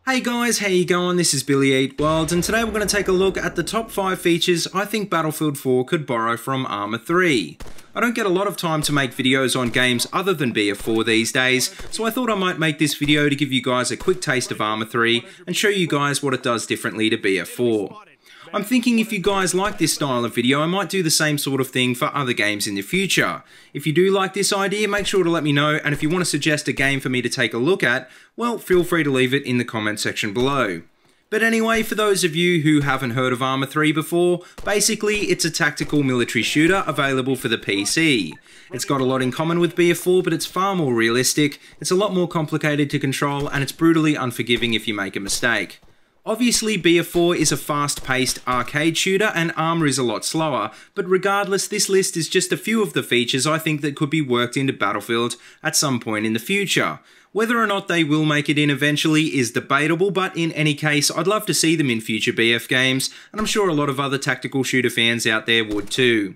Hey guys, how you going? This is BillyEatWorld, and today we're going to take a look at the top 5 features I think Battlefield 4 could borrow from ARMA 3. I don't get a lot of time to make videos on games other than BF4 these days, so I thought I might make this video to give you guys a quick taste of ARMA 3 and show you guys what it does differently to BF4. I'm thinking if you guys like this style of video, I might do the same sort of thing for other games in the future. If you do like this idea, make sure to let me know, and if you want to suggest a game for me to take a look at, well, feel free to leave it in the comment section below. But anyway, for those of you who haven't heard of ARMA 3 before, basically it's a tactical military shooter available for the PC. It's got a lot in common with BF4, but it's far more realistic, it's a lot more complicated to control, and it's brutally unforgiving if you make a mistake. Obviously, BF4 is a fast-paced arcade shooter and ARMA is a lot slower, but regardless, this list is just a few of the features I think that could be worked into Battlefield at some point in the future. Whether or not they will make it in eventually is debatable, but in any case, I'd love to see them in future BF games, and I'm sure a lot of other tactical shooter fans out there would too.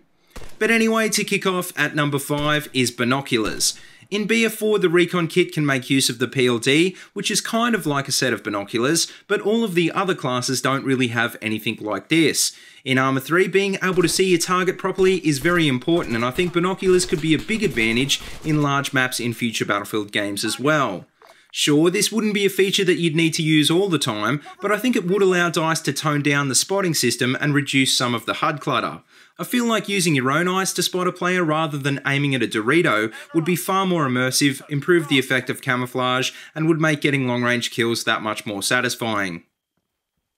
But anyway, to kick off at number 5 is binoculars. In BF4, the recon kit can make use of the PLD, which is kind of like a set of binoculars, but all of the other classes don't really have anything like this. In ARMA 3, being able to see your target properly is very important, and I think binoculars could be a big advantage in large maps in future Battlefield games as well. Sure, this wouldn't be a feature that you'd need to use all the time, but I think it would allow DICE to tone down the spotting system and reduce some of the HUD clutter. I feel like using your own eyes to spot a player rather than aiming at a Dorito would be far more immersive, improve the effect of camouflage, and would make getting long-range kills that much more satisfying.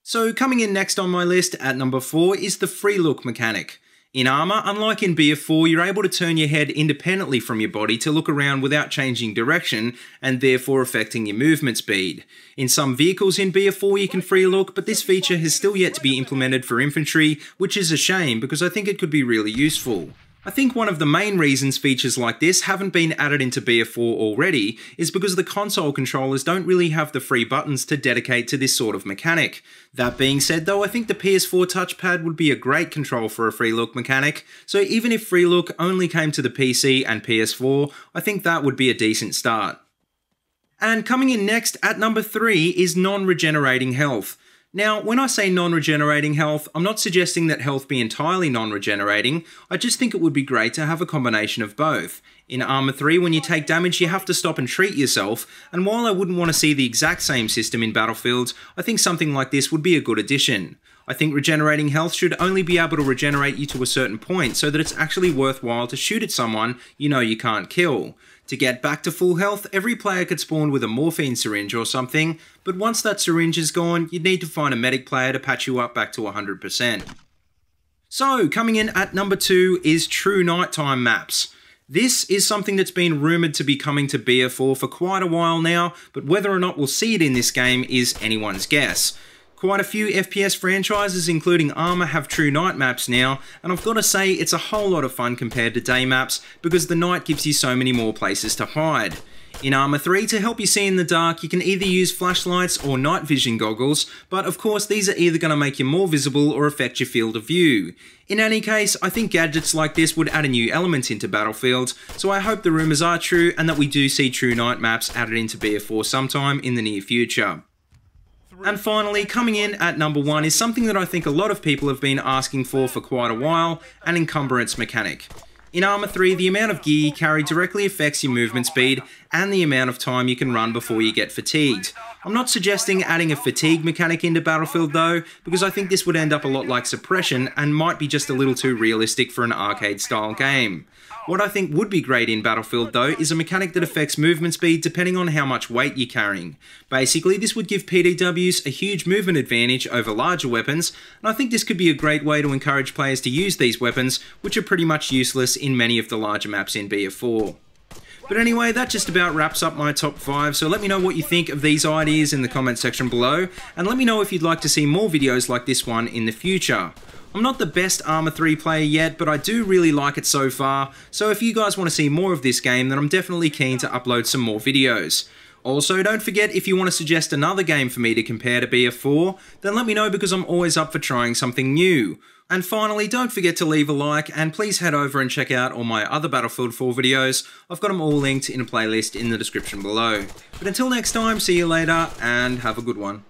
So coming in next on my list at number 4 is the free look mechanic. In ARMA, unlike in BF4, you're able to turn your head independently from your body to look around without changing direction and therefore affecting your movement speed. In some vehicles in BF4 you can free look, but this feature has still yet to be implemented for infantry, which is a shame because I think it could be really useful. I think one of the main reasons features like this haven't been added into BF4 already is because the console controllers don't really have the free buttons to dedicate to this sort of mechanic. That being said though, I think the PS4 touchpad would be a great control for a free look mechanic, so even if free look only came to the PC and PS4, I think that would be a decent start. And coming in next at number 3 is non-regenerating health. Now, when I say non-regenerating health, I'm not suggesting that health be entirely non-regenerating, I just think it would be great to have a combination of both. In ARMA 3, when you take damage, you have to stop and treat yourself, and while I wouldn't want to see the exact same system in Battlefield, I think something like this would be a good addition. I think regenerating health should only be able to regenerate you to a certain point so that it's actually worthwhile to shoot at someone you know you can't kill. To get back to full health, every player could spawn with a morphine syringe or something, but once that syringe is gone, you'd need to find a medic player to patch you up back to 100%. So, coming in at number 2 is true nighttime maps. This is something that's been rumoured to be coming to BF4 for quite a while now, but whether or not we'll see it in this game is anyone's guess. Quite a few FPS franchises, including ARMA, have true night maps now, and I've got to say it's a whole lot of fun compared to day maps because the night gives you so many more places to hide. In ARMA 3, to help you see in the dark, you can either use flashlights or night vision goggles, but of course these are either going to make you more visible or affect your field of view. In any case, I think gadgets like this would add a new element into Battlefield, so I hope the rumours are true and that we do see true night maps added into BF4 sometime in the near future. And finally, coming in at number 1 is something that I think a lot of people have been asking for quite a while, an Encumbrance Mechanic. In ARMA 3, the amount of gear you carry directly affects your movement speed and the amount of time you can run before you get fatigued. I'm not suggesting adding a fatigue mechanic into Battlefield though, because I think this would end up a lot like suppression and might be just a little too realistic for an arcade style game. What I think would be great in Battlefield though is a mechanic that affects movement speed depending on how much weight you're carrying. Basically, this would give PDWs a huge movement advantage over larger weapons, and I think this could be a great way to encourage players to use these weapons, which are pretty much useless in many of the larger maps in BF4. But anyway, that just about wraps up my top 5, so let me know what you think of these ideas in the comment section below, and let me know if you'd like to see more videos like this one in the future. I'm not the best ARMA 3 player yet, but I do really like it so far, so if you guys want to see more of this game, then I'm definitely keen to upload some more videos. Also, don't forget, if you want to suggest another game for me to compare to BF4, then let me know because I'm always up for trying something new. And finally, don't forget to leave a like, and please head over and check out all my other Battlefield 4 videos. I've got them all linked in a playlist in the description below. But until next time, see you later, and have a good one.